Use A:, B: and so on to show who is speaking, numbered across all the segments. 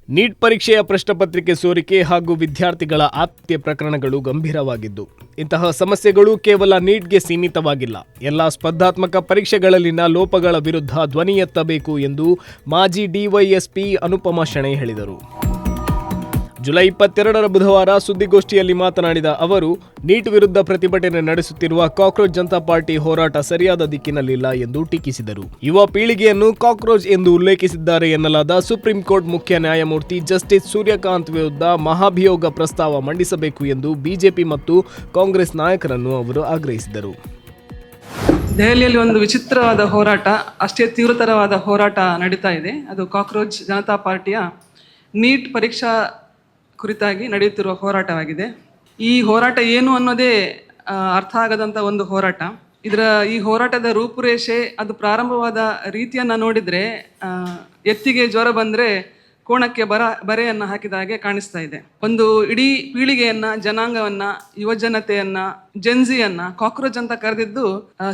A: Neat ಪರೀಕ್ಷೆಯ ಪ್ರಶ್ನಪತ್ರಿಕೆ ಸೋರಿಕೆ ಹಾಗೂ ವಿದ್ಯಾರ್ಥಿಗಳ ಆತ್ಮಹತ್ಯೆ ಪ್ರಕರಣಗಳು ಗಂಭೀರವಾಗಿದ್ದು, ಇಂತಹ ಸಮಸ್ಯೆಗಳು ಕೇವಲ ನೀಟ್ಗೆ ಸೀಮಿತವಾಗಿಲ್ಲ. ಎಲ್ಲ ಸ್ಪರ್ಧಾತ್ಮಕ ಪರೀಕ್ಷೆಗಳಲ್ಲಿನ ಲೋಪಗಳ ವಿರುದ್ಧ ಧ್ವನಿ ಎತ್ತಬೇಕು ಎಂದು ಮಾಜಿ ಡಿವೈಎಸ್ಪಿ ಅನುಪಮಾ ಶೆಣೈ ಹೇಳಿದರು. ಜುಲೈ 22ರ ಬುಧವಾರ ಸುದ್ದಿಗೋಷ್ಠಿಯಲ್ಲಿ ಮಾತನಾಡಿದ ಅವರು, ನೀಟ್ ವಿರುದ್ಧ ಪ್ರತಿಭಟನೆ ನಡೆಸುತ್ತಿರುವ ಕಾಕ್ರೋಚ್ ಜನತಾ ಪಾರ್ಟಿ ಹೋರಾಟ ಸರಿಯಾದ ದಿಕ್ಕಿನಲ್ಲಿಲ್ಲ ಎಂದು ಟೀಕಿಸಿದರು. ಯುವ ಪೀಳಿಗೆಯನ್ನು ಕಾಕ್ರೋಚ್ ಎಂದು ಉಲ್ಲೇಖಿಸಿದ್ದಾರೆ ಎನ್ನಲಾದ ಸುಪ್ರೀಂ ಕೋರ್ಟ್ ಮುಖ್ಯ ನ್ಯಾಯಮೂರ್ತಿ ಜಸ್ಟಿಸ್ ಸೂರ್ಯಕಾಂತ್ ವಿರುದ್ಧ ಮಹಾಭಿಯೋಗ ಪ್ರಸ್ತಾವ ಮಂಡಿಸಬೇಕು ಎಂದು ಬಿಜೆಪಿ ಮತ್ತು ಕಾಂಗ್ರೆಸ್ ನಾಯಕರನ್ನು ಅವರು ಆಗ್ರಹಿಸಿದರು.
B: ದೆಹಲಿಯಲ್ಲಿ ಒಂದು ವಿಚಿತ್ರವಾದ ಹೋರಾಟ, ಅಷ್ಟೇ ತೀವ್ರತರವಾದ ಹೋರಾಟ ನಡೀತಾ ಇದೆ. ಅದು ಕಾಕ್ರೋಚ್ ಜನತಾ ಪಾರ್ಟಿಯ ನೀಟ್ ಪರೀಕ್ಷಾ ಕುರಿತಾಗಿ ನಡೆಯುತ್ತಿರುವ ಹೋರಾಟವಾಗಿದೆ. ಈ ಹೋರಾಟ ಏನು ಅನ್ನೋದೇ ಅರ್ಥ ಆಗದಂಥ ಒಂದು ಹೋರಾಟ. ಈ ಹೋರಾಟದ ರೂಪುರೇಷೆ, ಅದು ಪ್ರಾರಂಭವಾದ ರೀತಿಯನ್ನು ನೋಡಿದರೆ ಎತ್ತಿಗೆ ಜ್ವರ ಬಂದರೆ ಕೋಣಕ್ಕೆ ಬರೆಯನ್ನು ಹಾಕಿದ ಹಾಗೆ ಕಾಣಿಸ್ತಾ ಇದೆ. ಒಂದು ಇಡೀ ಪೀಳಿಗೆಯನ್ನು, ಜನಾಂಗವನ್ನು, ಯುವಜನತೆಯನ್ನು, ಜೆನ್ಜಿಯನ್ನು ಕಾಕ್ರೋಚ್ ಅಂತ ಕರೆದಿದ್ದು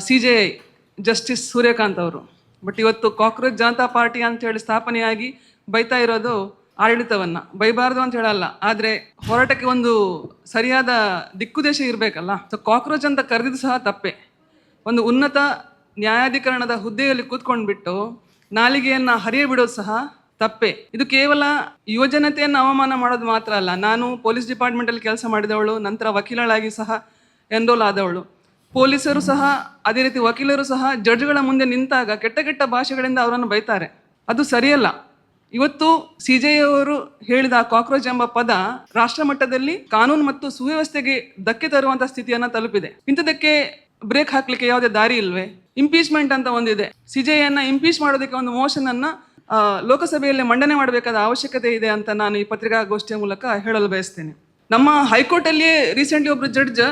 B: CJI ಜಸ್ಟಿಸ್ ಸೂರ್ಯಕಾಂತ್ ಅವರು. ಬಟ್ ಇವತ್ತು ಕಾಕ್ರೋಚ್ ಜನತಾ ಪಾರ್ಟಿ ಅಂತ ಹೇಳಿ ಸ್ಥಾಪನೆಯಾಗಿ ಬೈತಾ ಇರೋದು ಆಡಳಿತವನ್ನು. ಬೈಬಾರ್ದು ಅಂತ ಹೇಳಲ್ಲ, ಆದರೆ ಹೋರಾಟಕ್ಕೆ ಒಂದು ಸರಿಯಾದ ದಿಕ್ಕುದೇಶ ಇರಬೇಕಲ್ಲ. ಸೊ ಕಾಕ್ರೋಚ್ ಅಂತ ಕರೆದಿದ್ದು ಸಹ ತಪ್ಪೆ. ಒಂದು ಉನ್ನತ ನ್ಯಾಯಾಧಿಕರಣದ ಹುದ್ದೆಯಲ್ಲಿ ಕೂತ್ಕೊಂಡ್ಬಿಟ್ಟು ನಾಲಿಗೆಯನ್ನು ಹರಿಯ ಬಿಡೋದು ಸಹ ತಪ್ಪೆ. ಇದು ಕೇವಲ ಯುವಜನತೆಯನ್ನು ಅವಮಾನ ಮಾಡೋದು ಮಾತ್ರ ಅಲ್ಲ. ನಾನು ಪೊಲೀಸ್ ಡಿಪಾರ್ಟ್ಮೆಂಟಲ್ಲಿ ಕೆಲಸ ಮಾಡಿದವಳು, ನಂತರ ವಕೀಲಳಾಗಿ ಸಹ ಎನ್ರೋಲ್ ಆದವಳು. ಪೊಲೀಸರು ಸಹ ಅದೇ ರೀತಿ ವಕೀಲರು ಸಹ ಜಡ್ಜ್ಗಳ ಮುಂದೆ ನಿಂತಾಗ ಕೆಟ್ಟ ಕೆಟ್ಟ ಭಾಷೆಗಳಿಂದ ಅವರನ್ನು ಬೈತಾರೆ. ಅದು ಸರಿಯಲ್ಲ. ಇವತ್ತು CJI ಅವರು ಹೇಳಿದ ಕಾಕ್ರೋಚ್ ಎಂಬ ಪದ ರಾಷ್ಟ್ರ ಮಟ್ಟದಲ್ಲಿ ಕಾನೂನು ಮತ್ತು ಸುವ್ಯವಸ್ಥೆಗೆ ಧಕ್ಕೆ ತರುವಂತಹ ಸ್ಥಿತಿಯನ್ನು ತಲುಪಿದೆ. ಇಂಥದಕ್ಕೆ ಬ್ರೇಕ್ ಹಾಕ್ಲಿಕ್ಕೆ ಯಾವುದೇ ದಾರಿ ಇಲ್ವೇ? ಇಂಪೀಚ್ಮೆಂಟ್ ಅಂತ ಒಂದಿದೆ. CJIಯನ್ನು ಇಂಪೀಚ್ ಮಾಡೋದಕ್ಕೆ ಒಂದು ಮೋಷನ್ ಅನ್ನ ಲೋಕಸಭೆಯಲ್ಲಿ ಮಂಡನೆ ಮಾಡಬೇಕಾದ ಅವಶ್ಯಕತೆ ಇದೆ ಅಂತ ನಾನು ಈ ಪತ್ರಿಕಾಗೋಷ್ಠಿಯ ಮೂಲಕ ಹೇಳಲು ಬಯಸ್ತೇನೆ. ನಮ್ಮ ಹೈಕೋರ್ಟ್ ಅಲ್ಲಿಯೇ ರೀಸೆಂಟ್ಲಿ ಒಬ್ರು ಜಡ್ಜ್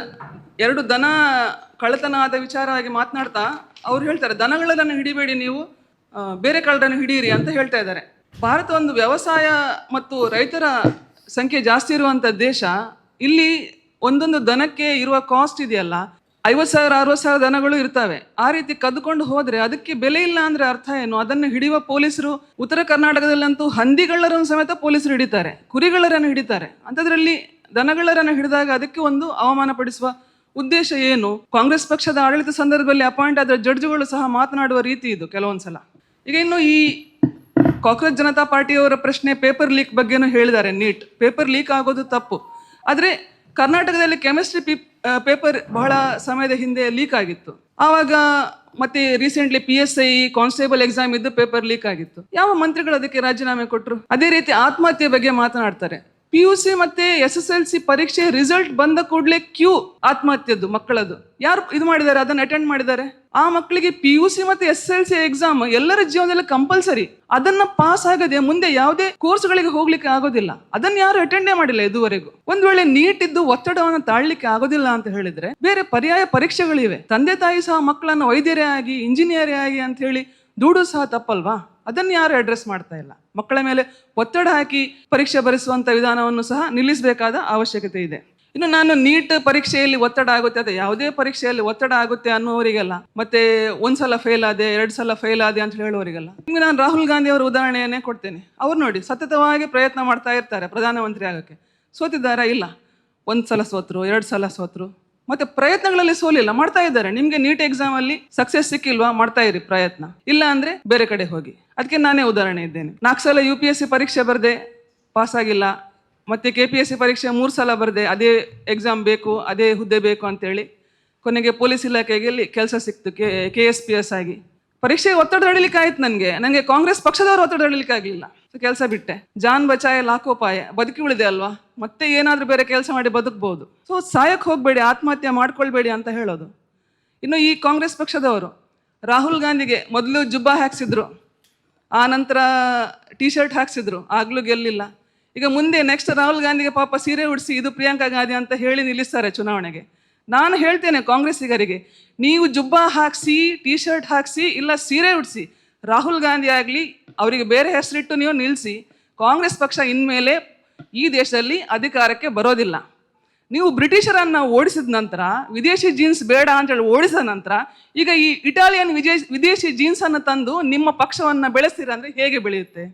B: 2 ದನ ಕಳ್ಳತನ ಆದ ವಿಚಾರವಾಗಿ ಮಾತನಾಡ್ತಾ ಅವ್ರು ಹೇಳ್ತಾರೆ, ದನಗಳನ್ನು ಹಿಡಿಬೇಡಿ, ನೀವು ಬೇರೆ ಕಳ್ಳರನ್ನು ಹಿಡಿಯಿರಿ ಅಂತ ಹೇಳ್ತಾ ಇದ್ದಾರೆ. ಭಾರತ ಒಂದು ವ್ಯವಸಾಯ ಮತ್ತು ರೈತರ ಸಂಖ್ಯೆ ಜಾಸ್ತಿ ಇರುವಂಥ ದೇಶ. ಇಲ್ಲಿ ಒಂದೊಂದು ದನಕ್ಕೆ ಇರುವ ಕಾಸ್ಟ್ ಇದೆಯಲ್ಲ, 50,000 60,000 ದನಗಳು ಇರ್ತವೆ. ಆ ರೀತಿ ಕದ್ದುಕೊಂಡು ಹೋದರೆ ಅದಕ್ಕೆ ಬೆಲೆ ಇಲ್ಲ ಅಂದರೆ ಅರ್ಥ ಏನು? ಅದನ್ನು ಹಿಡಿಯುವ ಪೊಲೀಸರು ಉತ್ತರ ಕರ್ನಾಟಕದಲ್ಲಂತೂ ಹಂದಿಗಳರನ್ನು ಸಮೇತ ಪೊಲೀಸರು ಹಿಡಿತಾರೆ, ಕುರಿಗಳರನ್ನು ಹಿಡಿತಾರೆ. ಅಂಥದ್ರಲ್ಲಿ ದನಗಳರನ್ನು ಹಿಡಿದಾಗ ಅದಕ್ಕೆ ಒಂದು ಅವಮಾನ ಪಡಿಸುವ ಉದ್ದೇಶ ಏನು? ಕಾಂಗ್ರೆಸ್ ಪಕ್ಷದ ಆಡಳಿತ ಸಂದರ್ಭದಲ್ಲಿ ಅಪಾಯಿಂಟ್ ಆದ ಜಡ್ಜ್ಗಳು ಸಹ ಮಾತನಾಡುವ ರೀತಿ ಇದು ಕೆಲವೊಂದ್ಸಲ. ಈಗ ಇನ್ನು ಈ ಕಾಕ್ರೋಚ್ ಜನತಾ ಪಾರ್ಟಿಯವರ ಪ್ರಶ್ನೆ ಪೇಪರ್ ಲೀಕ್ ಬಗ್ಗೆನೂ ಹೇಳಿದ್ದಾರೆ. ನೀಟ್ ಪೇಪರ್ ಲೀಕ್ ಆಗೋದು ತಪ್ಪು, ಆದರೆ ಕರ್ನಾಟಕದಲ್ಲಿ ಕೆಮಿಸ್ಟ್ರಿ ಪೇಪರ್ ಬಹಳ ಸಮಯದ ಹಿಂದೆ ಲೀಕ್ ಆಗಿತ್ತು. ಆವಾಗ ಮತ್ತೆ ರೀಸೆಂಟ್ಲಿ PSI ಕಾನ್ಸ್ಟೇಬಲ್ ಎಕ್ಸಾಮ್ ಇದ್ದು ಪೇಪರ್ ಲೀಕ್ ಆಗಿತ್ತು. ಯಾವ ಮಂತ್ರಿಗಳು ಅದಕ್ಕೆ ರಾಜೀನಾಮೆ ಕೊಟ್ಟರು? ಅದೇ ರೀತಿ ಆತ್ಮಹತ್ಯೆ ಬಗ್ಗೆ ಮಾತನಾಡ್ತಾರೆ. PUC ಮತ್ತೆ SSLC ಪರೀಕ್ಷೆ ರಿಸಲ್ಟ್ ಬಂದ ಕೂಡಲೇ ಕ್ಯೂ ಆತ್ಮಹತ್ಯದ್ದು ಮಕ್ಕಳದ್ದು. ಯಾರು ಇದು ಮಾಡಿದ್ದಾರೆ? ಅದನ್ನು ಅಟೆಂಡ್ ಮಾಡಿದ್ದಾರೆ. ಆ ಮಕ್ಕಳಿಗೆ PUC ಮತ್ತೆ SSLC ಎಕ್ಸಾಮ್ ಎಲ್ಲರ ಜೀವನದಲ್ಲಿ ಕಂಪಲ್ಸರಿ. ಅದನ್ನ ಪಾಸ್ ಆಗದೆ ಮುಂದೆ ಯಾವುದೇ ಕೋರ್ಸ್ಗಳಿಗೆ ಹೋಗ್ಲಿಕ್ಕೆ ಆಗೋದಿಲ್ಲ. ಅದನ್ನ ಯಾರು ಅಟೆಂಡೇ ಮಾಡಿಲ್ಲ ಇದುವರೆಗೂ. ಒಂದ್ ವೇಳೆ ನೀಟ್ ಇದ್ದು ಒತ್ತಡವನ್ನು ತಾಳ್ಲಿಕ್ಕೆ ಆಗೋದಿಲ್ಲ ಅಂತ ಹೇಳಿದ್ರೆ ಬೇರೆ ಪರ್ಯಾಯ ಪರೀಕ್ಷೆಗಳಿವೆ. ತಂದೆ ತಾಯಿ ಸಹ ಮಕ್ಕಳನ್ನು ವೈದ್ಯರೇ ಆಗಿ, ಇಂಜಿನಿಯರೇ ಆಗಿ ಅಂತ ಹೇಳಿ ದೂಡು ಸಹ ತಪ್ಪಲ್ವಾ? ಅದನ್ನು ಯಾರು ಅಡ್ರೆಸ್ ಮಾಡ್ತಾ ಇಲ್ಲ. ಮಕ್ಕಳ ಮೇಲೆ ಒತ್ತಡ ಹಾಕಿ ಪರೀಕ್ಷೆ ಬರೆಸುವಂತ ವಿಧಾನವನ್ನು ಸಹ ನಿಲ್ಲಿಸಬೇಕಾದ ಅವಶ್ಯಕತೆ ಇದೆ. ಇನ್ನು ನಾನು ನೀಟ್ ಪರೀಕ್ಷೆಯಲ್ಲಿ ಒತ್ತಡ ಆಗುತ್ತೆ, ಅದೇ ಯಾವುದೇ ಪರೀಕ್ಷೆಯಲ್ಲಿ ಒತ್ತಡ ಆಗುತ್ತೆ ಅನ್ನುವವರಿಗೆಲ್ಲ, ಮತ್ತೆ ಒಂದ್ಸಲ ಫೇಲ್ ಆದೆ, 2 ಸಲ ಫೇಲ್ ಆದೆ ಅಂತ ಹೇಳುವವರಿಗೆಲ್ಲ ನಿಮ್ಗೆ ನಾನು ರಾಹುಲ್ ಗಾಂಧಿ ಅವರ ಉದಾಹರಣೆಯನ್ನೇ ಕೊಡ್ತೇನೆ. ಅವ್ರು ನೋಡಿ, ಸತತವಾಗಿ ಪ್ರಯತ್ನ ಮಾಡ್ತಾ ಇರ್ತಾರೆ ಪ್ರಧಾನಮಂತ್ರಿ ಆಗಕ್ಕೆ. ಸೋತಿದ್ದಾರಾ? ಇಲ್ಲ. 1 ಸಲ ಸೋತ್ರು, 2 ಸಲ ಸೋತ್ರು, ಮತ್ತೆ ಪ್ರಯತ್ನಗಳಲ್ಲಿ ಸೋಲಿಲ್ಲ, ಮಾಡ್ತಾ ಇದ್ದಾರೆ. ನಿಮ್ಗೆ ನೀಟ್ ಎಕ್ಸಾಮ್ ಅಲ್ಲಿ ಸಕ್ಸಸ್ ಸಿಕ್ಕಿಲ್ವಾ? ಮಾಡ್ತಾ ಇರಿ ಪ್ರಯತ್ನ. ಇಲ್ಲ ಅಂದ್ರೆ ಬೇರೆ ಕಡೆ ಹೋಗಿ. ಅದಕ್ಕೆ ನಾನೇ ಉದಾಹರಣೆ ಇದ್ದೇನೆ. 4 ಸಲ UPSC ಪರೀಕ್ಷೆ ಬರದೆ ಪಾಸ್ ಆಗಿಲ್ಲ, ಮತ್ತೆ KPSC ಪರೀಕ್ಷೆ 3 ಸಲ ಬರದೆ ಅದೇ ಎಕ್ಸಾಮ್ ಬೇಕು, ಅದೇ ಹುದ್ದೆ ಬೇಕು ಅಂತೇಳಿ ಕೊನೆಗೆ ಪೊಲೀಸ್ ಇಲಾಖೆಯಲ್ಲಿ ಕೆಲಸ ಸಿಕ್ತು, KSPS ಆಗಿ. ಪರೀಕ್ಷೆಗೆ ಒತ್ತಡ ತಡಲಿಕ್ಕೆ ಆಯ್ತು. ನನಗೆ ಕಾಂಗ್ರೆಸ್ ಪಕ್ಷದವರು ಒತ್ತಡ ತಡಲಿಕ್ಕೆ ಆಗಲಿಲ್ಲ, ಕೆಲಸ ಬಿಟ್ಟೆ. ಜಾನ್ ಬಚಾಯ ಲಾಕೋಪಾಯ, ಬದುಕಿ ಉಳಿದೆ ಅಲ್ವಾ, ಮತ್ತೆ ಏನಾದ್ರೂ ಬೇರೆ ಕೆಲಸ ಮಾಡಿ ಬದುಕಬಹುದು. ಸೊ ಸಾಯಕ್ಕೆ ಹೋಗ್ಬೇಡಿ, ಆತ್ಮಹತ್ಯೆ ಮಾಡ್ಕೊಳ್ಬೇಡಿ ಅಂತ ಹೇಳೋದು. ಇನ್ನು ಈ ಕಾಂಗ್ರೆಸ್ ಪಕ್ಷದವರು ರಾಹುಲ್ ಗಾಂಧಿಗೆ ಮೊದಲು ಜುಬ್ಬಾ ಹಾಕ್ಸಿದ್ರು, ಆ ನಂತರ T-ಶರ್ಟ್ ಹಾಕ್ಸಿದ್ರು, ಆಗ್ಲೂ ಗೆಲ್ಲಿಲ್ಲ. ಈಗ ಮುಂದೆ ನೆಕ್ಸ್ಟ್ ರಾಹುಲ್ ಗಾಂಧಿಗೆ ಪಾಪ ಸೀರೆ ಉಡಿಸಿ ಇದು ಪ್ರಿಯಾಂಕಾ ಗಾಂಧಿ ಅಂತ ಹೇಳಿ ನಿಲ್ಲಿಸ್ತಾರೆ ಚುನಾವಣೆಗೆ. ನಾನು ಹೇಳ್ತೇನೆ ಕಾಂಗ್ರೆಸ್ಸಿಗರಿಗೆ, ನೀವು ಜುಬ್ಬಾ ಹಾಕ್ಸಿ, T-ಶರ್ಟ್ ಹಾಕ್ಸಿ, ಇಲ್ಲ ಸೀರೆ ಉಡಿಸಿ, ರಾಹುಲ್ ಗಾಂಧಿ ಆಗಲಿ ಅವರಿಗೆ ಬೇರೆ ಹೆಸರಿಟ್ಟು ನೀವು ನಿಲ್ಲಿಸಿ. ಕಾಂಗ್ರೆಸ್ ಪಕ್ಷ ಇನ್ಮೇಲೆ ಈ ದೇಶದಲ್ಲಿ ಅಧಿಕಾರಕ್ಕೆ ಬರೋದಿಲ್ಲ. ನೀವು ಬ್ರಿಟಿಷರನ್ನ ಓಡಿಸಿದ ನಂತರ, ವಿದೇಶಿ ಜೀನ್ಸ್ ಬೇಡ ಅಂತೇಳಿ ಓಡಿಸಿದ ನಂತರ, ಈಗ ಈ ಇಟಾಲಿಯನ್ ವಿದೇಶಿ ಜೀನ್ಸ್ ಅನ್ನು ತಂದು ನಿಮ್ಮ ಪಕ್ಷವನ್ನು ಬೆಳೆಸ್ತೀರ ಅಂದ್ರೆ ಹೇಗೆ ಬೆಳೆಯುತ್ತೆ?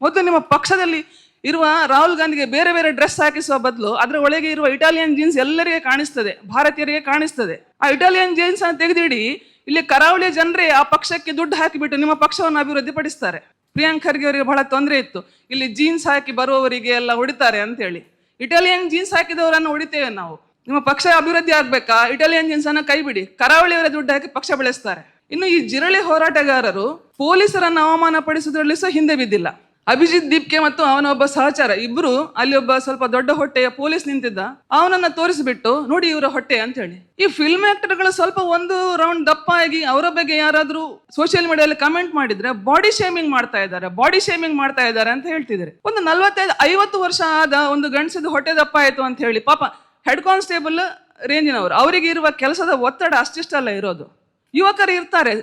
B: ಮೊದಲು ನಿಮ್ಮ ಪಕ್ಷದಲ್ಲಿ ಇರುವ ರಾಹುಲ್ ಗಾಂಧಿಗೆ ಬೇರೆ ಬೇರೆ ಡ್ರೆಸ್ ಹಾಕಿಸುವ ಬದಲು ಅದರ ಒಳಗೆ ಇರುವ ಇಟಾಲಿಯನ್ ಜೀನ್ಸ್ ಎಲ್ಲರಿಗೆ ಕಾಣಿಸ್ತದೆ, ಭಾರತೀಯರಿಗೆ ಕಾಣಿಸ್ತದೆ. ಆ ಇಟಾಲಿಯನ್ ಜೀನ್ಸ್ ಅನ್ನು ತೆಗೆದಿಡಿ, ಇಲ್ಲಿ ಕರಾವಳಿಯ ಜನರೇ ಆ ಪಕ್ಷಕ್ಕೆ ದುಡ್ಡು ಹಾಕಿಬಿಟ್ಟು ನಿಮ್ಮ ಪಕ್ಷವನ್ನು ಅಭಿವೃದ್ಧಿಪಡಿಸ್ತಾರೆ. ಪ್ರಿಯಾಂಕ್ ಖರ್ಗೆ ಅವರಿಗೆ ಬಹಳ ತೊಂದರೆ ಇತ್ತು, ಇಲ್ಲಿ ಜೀನ್ಸ್ ಹಾಕಿ ಬರುವವರಿಗೆ ಎಲ್ಲ ಹೊಡಿತಾರೆ ಅಂತೇಳಿ. ಇಟಾಲಿಯನ್ ಜೀನ್ಸ್ ಹಾಕಿದವರನ್ನು ಹೊಡಿತೇವೆ ನಾವು. ನಿಮ್ಮ ಪಕ್ಷ ಅಭಿವೃದ್ಧಿ ಆಗ್ಬೇಕಾ, ಇಟಾಲಿಯನ್ ಜೀನ್ಸ್ ಅನ್ನ ಕೈ ಬಿಡಿ, ಕರಾವಳಿಯವರ ದುಡ್ಡು ಹಾಕಿ ಪಕ್ಷ ಬೆಳೆಸ್ತಾರೆ. ಇನ್ನು ಈ ಜಿರಳೆ ಹೋರಾಟಗಾರರು ಪೊಲೀಸರನ್ನು ಅವಮಾನ ಪಡಿಸುವುದರಲ್ಲಿ ಸಹ ಹಿಂದೆ ಬಿದ್ದಿಲ್ಲ. ಅಭಿಜಿತ್ ದೀಪ್ಕೆ ಮತ್ತು ಅವನೊಬ್ಬ ಸಹಚರ ಇಬ್ರು, ಅಲ್ಲಿ ಒಬ್ಬ ಸ್ವಲ್ಪ ದೊಡ್ಡ ಹೊಟ್ಟೆಯ ಪೊಲೀಸ್ ನಿಂತಿದ್ದ, ಅವನನ್ನ ತೋರಿಸಿಬಿಟ್ಟು ನೋಡಿ ಇವರ ಹೊಟ್ಟೆ ಅಂತ ಹೇಳಿ. ಈ ಫಿಲ್ಮ್ ಆಕ್ಟರ್ಗಳು ಸ್ವಲ್ಪ ಒಂದು ರೌಂಡ್ ದಪ್ಪ ಆಗಿ ಅವರ ಬಗ್ಗೆ ಯಾರಾದ್ರೂ ಸೋಷಿಯಲ್ ಮೀಡಿಯಾದಲ್ಲಿ ಕಮೆಂಟ್ ಮಾಡಿದ್ರೆ ಬಾಡಿ ಶೇಮಿಂಗ್ ಮಾಡ್ತಾ ಇದ್ದಾರೆ ಅಂತ ಹೇಳ್ತಿದ್ದಾರೆ. ಒಂದು 45-50 ವರ್ಷ ಆದ ಒಂದು ಗಂಡಸದ ಹೊಟ್ಟೆ ದಪ್ಪ ಆಯ್ತು ಅಂತ ಹೇಳಿ, ಪಾಪ ಹೆಡ್ ಕಾನ್ಸ್ಟೇಬಲ್ ರೇಂಜಿನವರು, ಅವರಿಗೆ ಇರುವ ಕೆಲಸದ ಒತ್ತಡ ಅಷ್ಟಿಷ್ಟಲ್ಲ ಇರೋದು. ಯುವಕರು ಇರ್ತಾರೆ,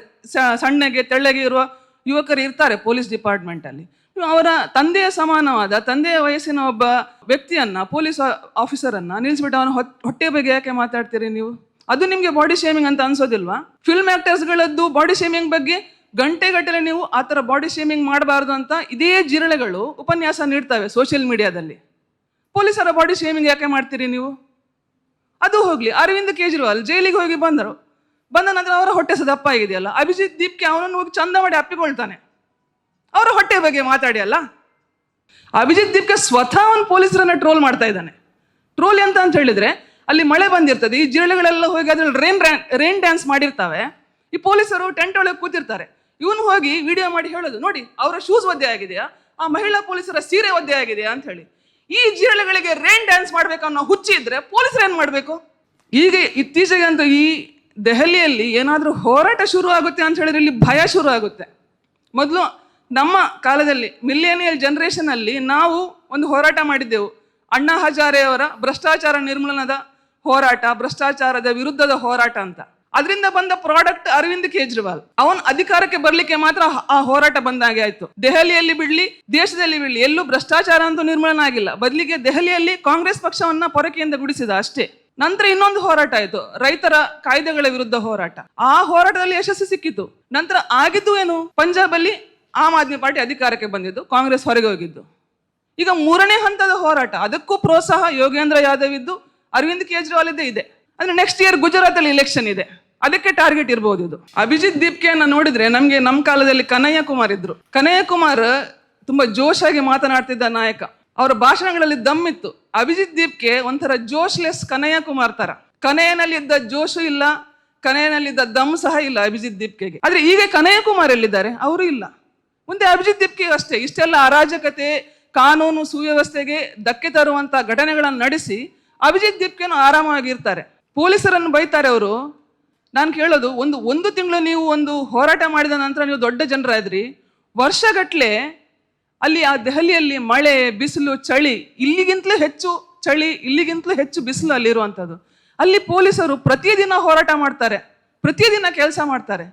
B: ಸಣ್ಣಗೆ ತೆಳ್ಳಗೆ ಇರುವ ಯುವಕರು ಇರ್ತಾರೆ ಪೊಲೀಸ್ ಡಿಪಾರ್ಟ್ಮೆಂಟ್ ಅಲ್ಲಿ. ಅವರ ತಂದೆಯ ಸಮಾನವಾದ, ತಂದೆಯ ವಯಸ್ಸಿನ ಒಬ್ಬ ವ್ಯಕ್ತಿಯನ್ನ, ಪೊಲೀಸ್ ಆಫೀಸರ್ ಅನ್ನ ನಿಲ್ಲಿಸ್ಬಿಟ್ಟು ಅವನ ಹೊಟ್ಟೆ ಬಗ್ಗೆ ಯಾಕೆ ಮಾತಾಡ್ತೀರಿ ನೀವು? ಅದು ನಿಮ್ಗೆ ಬಾಡಿ ಶೇಮಿಂಗ್ ಅಂತ ಅನ್ಸೋದಿಲ್ವಾ? ಫಿಲ್ಮ್ ಆಕ್ಟರ್ಸ್ ಗಳದ್ದು ಬಾಡಿ ಶೇಮಿಂಗ್ ಬಗ್ಗೆ ಗಂಟೆಗಟ್ಟಲೆ ನೀವು ಆ ಥರ ಬಾಡಿ ಶೇಮಿಂಗ್ ಮಾಡಬಾರ್ದು ಅಂತ ಇದೇ ಜಿರಳೆಗಳು ಉಪನ್ಯಾಸ ನೀಡ್ತವೆ ಸೋಷಿಯಲ್ ಮೀಡಿಯಾದಲ್ಲಿ. ಪೊಲೀಸರ ಬಾಡಿ ಶೇಮಿಂಗ್ ಯಾಕೆ ಮಾಡ್ತೀರಿ ನೀವು? ಅದು ಹೋಗ್ಲಿ, ಅರವಿಂದ್ ಕೇಜ್ರಿವಾಲ್ ಜೈಲಿಗೆ ಹೋಗಿ ಬಂದ ನಂತರ ಅವರ ಹೊಟ್ಟೆ ದಪ್ಪ ಆಗಿದೆಯಲ್ಲ, ಅಭಿಜಿತ್ ದೀಪ್ಗೆ ಅವನನ್ನು ಹೋಗಿ ಚಂದ ಮಾಡಿ ಅಪ್ಪಿಕೊಳ್ತಾನೆ, ಅವರ ಹೊಟ್ಟೆ ಬಗ್ಗೆ ಮಾತಾಡಿ ಅಲ್ಲ. ಅಭಿಜಿತ್ ದೀಪ್ಗೆ ಸ್ವತಃ ಅವನು ಪೊಲೀಸರನ್ನ ಟ್ರೋಲ್ ಮಾಡ್ತಾ ಇದ್ದಾನೆ. ಟ್ರೋಲ್ ಎಂತ ಅಂತ ಹೇಳಿದ್ರೆ, ಅಲ್ಲಿ ಮಳೆ ಬಂದಿರ್ತದೆ, ಈ ಜಿರಳೆಗಳೆಲ್ಲ ಹೋಗಿ ಅದ್ರಲ್ಲಿ ರೇನ್ ಡ್ಯಾನ್ಸ್ ಮಾಡಿರ್ತಾವೆ, ಈ ಪೊಲೀಸರು ಟೆಂಟ್ ಒಳಗೆ ಕೂತಿರ್ತಾರೆ, ಇವನು ಹೋಗಿ ವಿಡಿಯೋ ಮಾಡಿ ಹೇಳೋದು ನೋಡಿ ಅವರ ಶೂಸ್ ಒದ್ದೆ ಆಗಿದೆಯಾ, ಆ ಮಹಿಳಾ ಪೊಲೀಸರ ಸೀರೆ ಒದ್ದೆ ಆಗಿದೆಯಾ ಅಂತ ಹೇಳಿ. ಈ ಜಿರಳೆಗಳಿಗೆ ರೇನ್ ಡ್ಯಾನ್ಸ್ ಮಾಡ್ಬೇಕು ಅನ್ನೋ ಹುಚ್ಚಿ ಇದ್ರೆ ಪೊಲೀಸರು ಏನ್ ಮಾಡ್ಬೇಕು? ಈಗ ಇತ್ತೀಚೆಗೆ ಅಂತೂ ಈ ದೆಹಲಿಯಲ್ಲಿ ಏನಾದ್ರೂ ಹೋರಾಟ ಶುರು ಆಗುತ್ತೆ ಅಂತ ಹೇಳಿದ್ರೆ ಇಲ್ಲಿ ಭಯ ಶುರು ಆಗುತ್ತೆ. ಮೊದಲು ನಮ್ಮ ಕಾಲದಲ್ಲಿ ಮಿಲ್ಲೇನಿಯಲ್ ಜನರೇಷನ್ ಅಲ್ಲಿ ನಾವು ಒಂದು ಹೋರಾಟ ಮಾಡಿದ್ದೆವು, ಅಣ್ಣಾ ಹಜಾರೆ ಅವರ ಭ್ರಷ್ಟಾಚಾರ ನಿರ್ಮೂಲನದ ಹೋರಾಟ, ಭ್ರಷ್ಟಾಚಾರದ ವಿರುದ್ಧದ ಹೋರಾಟ ಅಂತ. ಅದರಿಂದ ಬಂದ ಪ್ರಾಡಕ್ಟ್ ಅರವಿಂದ್ ಕೇಜ್ರಿವಾಲ್. ಅವನ್ ಅಧಿಕಾರಕ್ಕೆ ಬರ್ಲಿಕ್ಕೆ ಮಾತ್ರ ಆ ಹೋರಾಟ ಬಂದಾಗೆ ಆಯ್ತು. ದೆಹಲಿಯಲ್ಲಿ ಬಿಡ್ಲಿ, ದೇಶದಲ್ಲಿ ಬಿಡ್ಲಿ, ಎಲ್ಲೂ ಭ್ರಷ್ಟಾಚಾರ ಅಂತೂ ನಿರ್ಮೂಲನ ಆಗಿಲ್ಲ. ಬದಲಿಗೆ ದೆಹಲಿಯಲ್ಲಿ ಕಾಂಗ್ರೆಸ್ ಪಕ್ಷವನ್ನ ಪೊರಕೆಯಿಂದ ಗುಡಿಸಿದ ಅಷ್ಟೇ. ನಂತರ ಇನ್ನೊಂದು ಹೋರಾಟ ಆಯ್ತು, ರೈತರ ಕಾಯ್ದೆಗಳ ವಿರುದ್ಧ ಹೋರಾಟ. ಆ ಹೋರಾಟದಲ್ಲಿ ಯಶಸ್ಸು ಸಿಕ್ಕಿತು. ನಂತರ ಆಗಿದ್ದು ಏನು? ಪಂಜಾಬ್ ಅಲ್ಲಿ ಆಮ್ ಆದ್ಮಿ ಪಾರ್ಟಿ ಅಧಿಕಾರಕ್ಕೆ ಬಂದಿದ್ದು, ಕಾಂಗ್ರೆಸ್ ಹೊರಗೆ ಹೋಗಿದ್ದು. ಈಗ 3ನೇ ಹಂತದ ಹೋರಾಟ, ಅದಕ್ಕೂ ಪ್ರೋತ್ಸಾಹ ಯೋಗೇಂದ್ರ ಯಾದವ್ ಇದ್ದು, ಅರವಿಂದ್ ಕೇಜ್ರಿವಾಲ್ ಇದ್ದೇ ಇದೆ. ಅಂದ್ರೆ ನೆಕ್ಸ್ಟ್ ಇಯರ್ ಗುಜರಾತ್ ಅಲ್ಲಿ ಎಲೆಕ್ಷನ್ ಇದೆ, ಅದಕ್ಕೆ ಟಾರ್ಗೆಟ್ ಇರಬಹುದು ಇದು. ಅಭಿಜಿತ್ ದೀಪ್ಕೆಯನ್ನ ನೋಡಿದ್ರೆ ನಮ್ಗೆ ನಮ್ಮ ಕಾಲದಲ್ಲಿ ಕನ್ಹಯ್ಯ ಕುಮಾರ್ ಇದ್ರು. ಕನ್ಹಯ್ಯ ಕುಮಾರ್ ತುಂಬಾ ಜೋಶಾಗಿ ಮಾತನಾಡ್ತಿದ್ದ ನಾಯಕ, ಅವರ ಭಾಷಣಗಳಲ್ಲಿ ದಮ್ಮಿತ್ತು. ಅಭಿಜಿತ್ ದೀಪ್ಕೆ ಒಂಥರ ಜೋಶ್ಲೆಸ್ ಕನ್ಹಯ್ಯ ಕುಮಾರ್ ತರ. ಕನ್ಹಯ್ಯನಲ್ಲಿದ್ದ ಜೋಶು ಇಲ್ಲ, ಕನ್ಹಯ್ಯನಲ್ಲಿದ್ದ ದಮ್ ಸಹ ಇಲ್ಲ ಅಭಿಜಿತ್ ದೀಪ್ಕೆಗೆ. ಆದ್ರೆ ಈಗ ಕನ್ಹಯ್ಯ ಕುಮಾರ್ ಎಲ್ಲಿದ್ದಾರೆ? ಅವರು ಇಲ್ಲ. ಮುಂದೆ ಅಭಿಜಿತ್ ದೀಪ್ಕೆ ಅಷ್ಟೇ. ಇಷ್ಟೆಲ್ಲ ಅರಾಜಕತೆ, ಕಾನೂನು ಸುವ್ಯವಸ್ಥೆಗೆ ಧಕ್ಕೆ ತರುವಂತ ಘಟನೆಗಳನ್ನು ನಡೆಸಿ ಅಭಿಜಿತ್ ದೀಪ್ಕೆನು ಆರಾಮಾಗಿರ್ತಾರೆ. ಪೊಲೀಸರನ್ನು ಬೈತಾರೆ ಅವರು. ನಾನು ಕೇಳೋದು, ಒಂದು ತಿಂಗಳು ನೀವು ಒಂದು ಹೋರಾಟ ಮಾಡಿದ ನಂತರ ನೀವು ದೊಡ್ಡ ಜನರಾದ್ರಿ, ವರ್ಷಗಟ್ಲೆ ಅಲ್ಲಿ ಆ ದೆಹಲಿಯಲ್ಲಿ ಮಳೆ, ಬಿಸಿಲು, ಚಳಿ, ಇಲ್ಲಿಗಿಂತಲೂ ಹೆಚ್ಚು ಚಳಿ, ಇಲ್ಲಿಗಿಂತಲೂ ಹೆಚ್ಚು ಬಿಸಿಲು ಅಲ್ಲಿರುವಂಥದ್ದು. ಅಲ್ಲಿ ಪೊಲೀಸರು ಪ್ರತಿದಿನ ಹೋರಾಟ ಮಾಡ್ತಾರೆ, ಪ್ರತಿದಿನ ಕೆಲಸ ಮಾಡ್ತಾರೆ.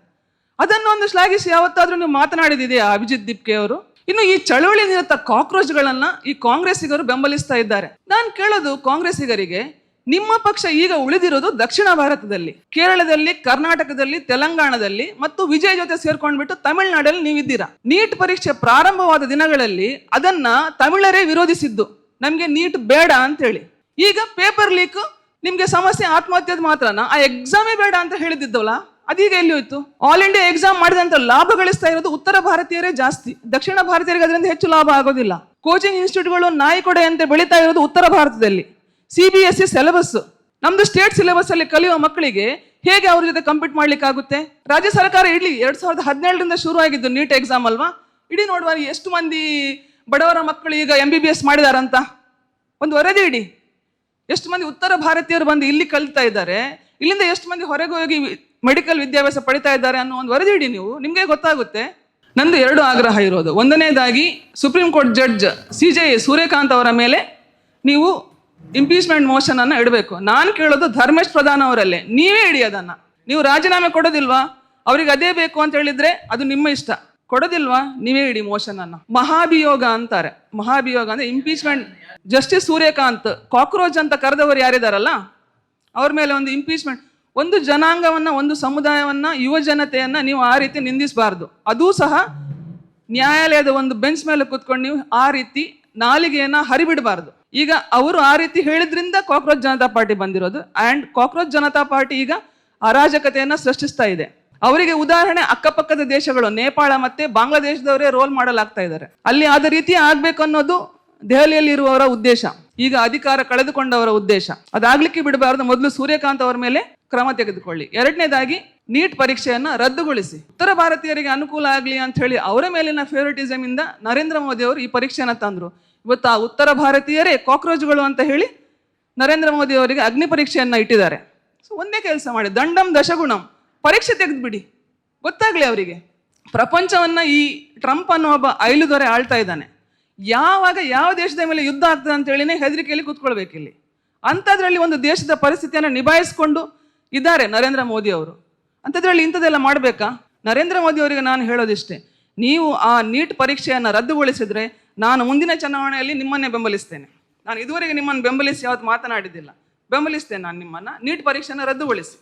B: ಅದನ್ನೊಂದು ಶ್ಲಾಘಿಸಿ ಯಾವತ್ತಾದ್ರೂ ನೀವು ಮಾತನಾಡಿದೆಯಾ ಅಭಿಜಿತ್ ದೀಪ್ಕೆ ಅವರು? ಇನ್ನು ಈ ಚಳವಳಿ ನಿರತ ಕಾಕ್ರೋಚ್ಗಳನ್ನ ಈ ಕಾಂಗ್ರೆಸ್ಸಿಗರು ಬೆಂಬಲಿಸ್ತಾ ಇದ್ದಾರೆ. ನಾನು ಕೇಳೋದು ಕಾಂಗ್ರೆಸ್ಸಿಗರಿಗೆ, ನಿಮ್ಮ ಪಕ್ಷ ಈಗ ಉಳಿದಿರೋದು ದಕ್ಷಿಣ ಭಾರತದಲ್ಲಿ, ಕೇರಳದಲ್ಲಿ, ಕರ್ನಾಟಕದಲ್ಲಿ, ತೆಲಂಗಾಣದಲ್ಲಿ ಮತ್ತು ವಿಜಯ್ ಜೊತೆ ಸೇರ್ಕೊಂಡ್ಬಿಟ್ಟು ತಮಿಳುನಾಡಲ್ಲಿ ನೀವಿದ್ದೀರಾ. ನೀಟ್ ಪರೀಕ್ಷೆ ಪ್ರಾರಂಭವಾದ ದಿನಗಳಲ್ಲಿ ಅದನ್ನ ತಮಿಳರೇ ವಿರೋಧಿಸಿದ್ದು, ನಮ್ಗೆ ನೀಟ್ ಬೇಡ ಅಂತ ಹೇಳಿ. ಈಗ ಪೇಪರ್ ಲೀಕ್ ನಿಮ್ಗೆ ಸಮಸ್ಯೆ, ಆತ್ಮಹತ್ಯದ ಮಾತ್ರನ, ಆ ಎಕ್ಸಾಮೇ ಬೇಡ ಅಂತ ಹೇಳಿದ್ದವಲ್ಲ, ಅದೀಗ ಎಲ್ಲಿ ಹೋಯ್ತು? ಆಲ್ ಇಂಡಿಯಾ ಎಕ್ಸಾಮ್ ಮಾಡಿದಂತ ಲಾಭ ಗಳಿಸ್ತಾ ಇರೋದು ಉತ್ತರ ಭಾರತೀಯರೇ ಜಾಸ್ತಿ, ದಕ್ಷಿಣ ಭಾರತೀಯರಿಗೆ ಅದರಿಂದ ಹೆಚ್ಚು ಲಾಭ ಆಗೋದಿಲ್ಲ. ಕೋಚಿಂಗ್ ಇನ್ಸ್ಟಿಟ್ಯೂಟ್ಗಳು ನಾಯಿ ಕೊಡೆಯಂತೆ ಬೆಳೀತಾ ಇರೋದು ಉತ್ತರ ಭಾರತದಲ್ಲಿ. CBSE ಸಿಲೆಬಸ್, ನಮ್ದು ಸ್ಟೇಟ್ ಸಿಲೆಬಸ್ ಅಲ್ಲಿ ಕಲಿಯುವ ಮಕ್ಕಳಿಗೆ ಹೇಗೆ ಅವ್ರ ಜೊತೆ ಕಂಪೀಟ್ ಮಾಡ್ಲಿಕ್ಕೆ ಆಗುತ್ತೆ? ರಾಜ್ಯ ಸರ್ಕಾರ ಇಡ್ಲಿ 2017ರಿಂದ ಶುರು ಆಗಿದ್ದು ನೀಟ್ ಎಕ್ಸಾಮ್ ಅಲ್ವಾ? ಇಡೀ ನೋಡುವ ಎಷ್ಟು ಮಂದಿ ಬಡವರ ಮಕ್ಕಳು ಈಗ MBBS ಮಾಡಿದಾರಂತ ಒಂದು ವರದಿ ಇಡಿ. ಎಷ್ಟು ಮಂದಿ ಉತ್ತರ ಭಾರತೀಯರು ಬಂದು ಇಲ್ಲಿ ಕಲಿತಾ ಇದ್ದಾರೆ, ಇಲ್ಲಿಂದ ಎಷ್ಟು ಮಂದಿ ಹೊರಗೆ ಹೋಗಿ ಮೆಡಿಕಲ್ ವಿದ್ಯಾಭ್ಯಾಸ ಪಡಿತಾ ಇದ್ದಾರೆ ಅನ್ನೋ ಒಂದು ವರದಿ ಇಡಿ ನೀವು, ನಿಮ್ಗೆ ಗೊತ್ತಾಗುತ್ತೆ. ನಂದು 2 ಆಗ್ರಹ ಇರೋದು. ಒಂದನೇದಾಗಿ, supreme court judge CJI Suryakant ಅವರ ಮೇಲೆ ನೀವು ಇಂಪೀಚ್ಮೆಂಟ್ ಮೋಷನ್ ಅನ್ನ ಇಡಬೇಕು. ನಾನು ಕೇಳೋದು ಧರ್ಮೇಶ್ ಪ್ರಧಾನ್ ಅವರಲ್ಲೇ, ನೀವೇ ಇಡಿ ಅದನ್ನ. ನೀವು ರಾಜೀನಾಮೆ ಕೊಡೋದಿಲ್ವಾ? ಅವ್ರಿಗೆ ಅದೇ ಬೇಕು ಅಂತ ಹೇಳಿದ್ರೆ ಅದು ನಿಮ್ಮ ಇಷ್ಟ. ಕೊಡೋದಿಲ್ವಾ? ನೀವೇ ಇಡಿ ಮೋಷನ್ ಅನ್ನ. ಮಹಾಭಿಯೋಗ ಅಂತಾರೆ. ಮಹಾಭಿಯೋಗ ಅಂದ್ರೆ ಇಂಪೀಚ್ಮೆಂಟ್. ಜಸ್ಟಿಸ್ ಸೂರ್ಯಕಾಂತ್ ಕಾಕ್ರೋಚ್ ಅಂತ ಕರೆದವರು ಯಾರಿದಾರಲ್ಲ, ಅವ್ರ ಮೇಲೆ ಒಂದು ಇಂಪೀಚ್ಮೆಂಟ್. ಒಂದು ಜನಾಂಗವನ್ನ, ಒಂದು ಸಮುದಾಯವನ್ನ, ಯುವ ಜನತೆಯನ್ನ ನೀವು ಆ ರೀತಿ ನಿಂದಿಸಬಾರ್ದು. ಅದೂ ಸಹ ನ್ಯಾಯಾಲಯದ ಒಂದು ಬೆಂಚ್ ಮೇಲೆ ಕೂತ್ಕೊಂಡು ನೀವು ಆ ರೀತಿ ನಾಲಿಗೆಯನ್ನ ಹರಿಬಿಡಬಾರ್ದು. ಈಗ ಅವರು ಆ ರೀತಿ ಹೇಳಿದ್ರಿಂದ ಕಾಕ್ರೋಚ್ ಜನತಾ ಪಾರ್ಟಿ ಬಂದಿರೋದು. ಅಂಡ್ ಕಾಕ್ರೋಚ್ ಜನತಾ ಪಾರ್ಟಿ ಈಗ ಅರಾಜಕತೆಯನ್ನ ಸೃಷ್ಟಿಸ್ತಾ ಇದೆ. ಅವರಿಗೆ ಉದಾಹರಣೆ ಅಕ್ಕಪಕ್ಕದ ದೇಶಗಳು ನೇಪಾಳ ಮತ್ತೆ ಬಾಂಗ್ಲಾದೇಶದವರೇ ರೋಲ್ ಮಾಡಲಾಗ್ತಾ ಇದ್ದಾರೆ. ಅಲ್ಲಿ ಆದ ರೀತಿ ಆಗ್ಬೇಕು ಅನ್ನೋದು ದೆಹಲಿಯಲ್ಲಿ ಇರುವವರ ಉದ್ದೇಶ, ಈಗ ಅಧಿಕಾರ ಕಳೆದುಕೊಂಡವರ ಉದ್ದೇಶ. ಅದಾಗ್ಲಿಕ್ಕೆ ಬಿಡಬಾರದು. ಮೊದಲು ಸೂರ್ಯಕಾಂತ್ ಅವರ ಮೇಲೆ ಕ್ರಮ ತೆಗೆದುಕೊಳ್ಳಿ. ಎರಡನೇದಾಗಿ ನೀಟ್ ಪರೀಕ್ಷೆಯನ್ನ ರದ್ದುಗೊಳಿಸಿ. ಉತ್ತರ ಭಾರತೀಯರಿಗೆ ಅನುಕೂಲ ಆಗಲಿ ಅಂತ ಹೇಳಿ ಅವರ ಮೇಲಿನ ಫೇವರಿಟಿಸಮ್ ಇಂದ ನರೇಂದ್ರ ಮೋದಿ ಅವರು ಈ ಪರೀಕ್ಷೆಯನ್ನ ತಂದ್ರು. ಇವತ್ತು ಆ ಉತ್ತರ ಭಾರತೀಯರೇ ಕಾಕ್ರೋಚ್ಗಳು ಅಂತ ಹೇಳಿ ನರೇಂದ್ರ ಮೋದಿ ಅವರಿಗೆ ಅಗ್ನಿ ಪರೀಕ್ಷೆಯನ್ನ ಇಟ್ಟಿದ್ದಾರೆ. ಸೊ ಒಂದೇ ಕೆಲಸ ಮಾಡಿ, ದಂಡಂ ದಶಗುಣಂ, ಪರೀಕ್ಷೆ ತೆಗೆದ್ಬಿಡಿ, ಗೊತ್ತಾಗ್ಲಿ ಅವರಿಗೆ. ಪ್ರಪಂಚವನ್ನ ಈ ಟ್ರಂಪ್ ಅನ್ನೋ ಒಬ್ಬ ಐಲುದೊರೆ ಆಳ್ತಾ ಇದ್ದಾನೆ. ಯಾವಾಗ ಯಾವ ದೇಶದ ಮೇಲೆ ಯುದ್ಧ ಆಗ್ತದೆ ಅಂತ ಹೇಳಿನೇ ಹೆದರಿಕೆಯಲ್ಲಿ ಕೂತ್ಕೊಳ್ಬೇಕಿಲ್ಲಿ. ಅಂಥದ್ರಲ್ಲಿ ಒಂದು ದೇಶದ ಪರಿಸ್ಥಿತಿಯನ್ನು ನಿಭಾಯಿಸಿಕೊಂಡು ಇದ್ದಾರೆ ನರೇಂದ್ರ ಮೋದಿ ಅವರು. ಅಂಥದ್ರಲ್ಲಿ ಇಂಥದ್ದೆಲ್ಲ ಮಾಡಬೇಕಾ? ನರೇಂದ್ರ ಮೋದಿ ಅವರಿಗೆ ನಾನು ಹೇಳೋದಿಷ್ಟೇ, ನೀವು ಆ ನೀಟ್ ಪರೀಕ್ಷೆಯನ್ನು ರದ್ದುಗೊಳಿಸಿದ್ರೆ ನಾನು ಮುಂದಿನ ಚುನಾವಣೆಯಲ್ಲಿ ನಿಮ್ಮನ್ನೇ ಬೆಂಬಲಿಸ್ತೇನೆ. ನಾನು ಇದುವರೆಗೆ ನಿಮ್ಮನ್ನು ಬೆಂಬಲಿಸಿ ಯಾವತ್ತು ಮಾತನಾಡಿದ್ದಿಲ್ಲ. ಬೆಂಬಲಿಸ್ತೇನೆ ನಾನು ನಿಮ್ಮನ್ನು. ನೀಟ್ ಪರೀಕ್ಷೆಯನ್ನು ರದ್ದುಗೊಳಿಸಿ.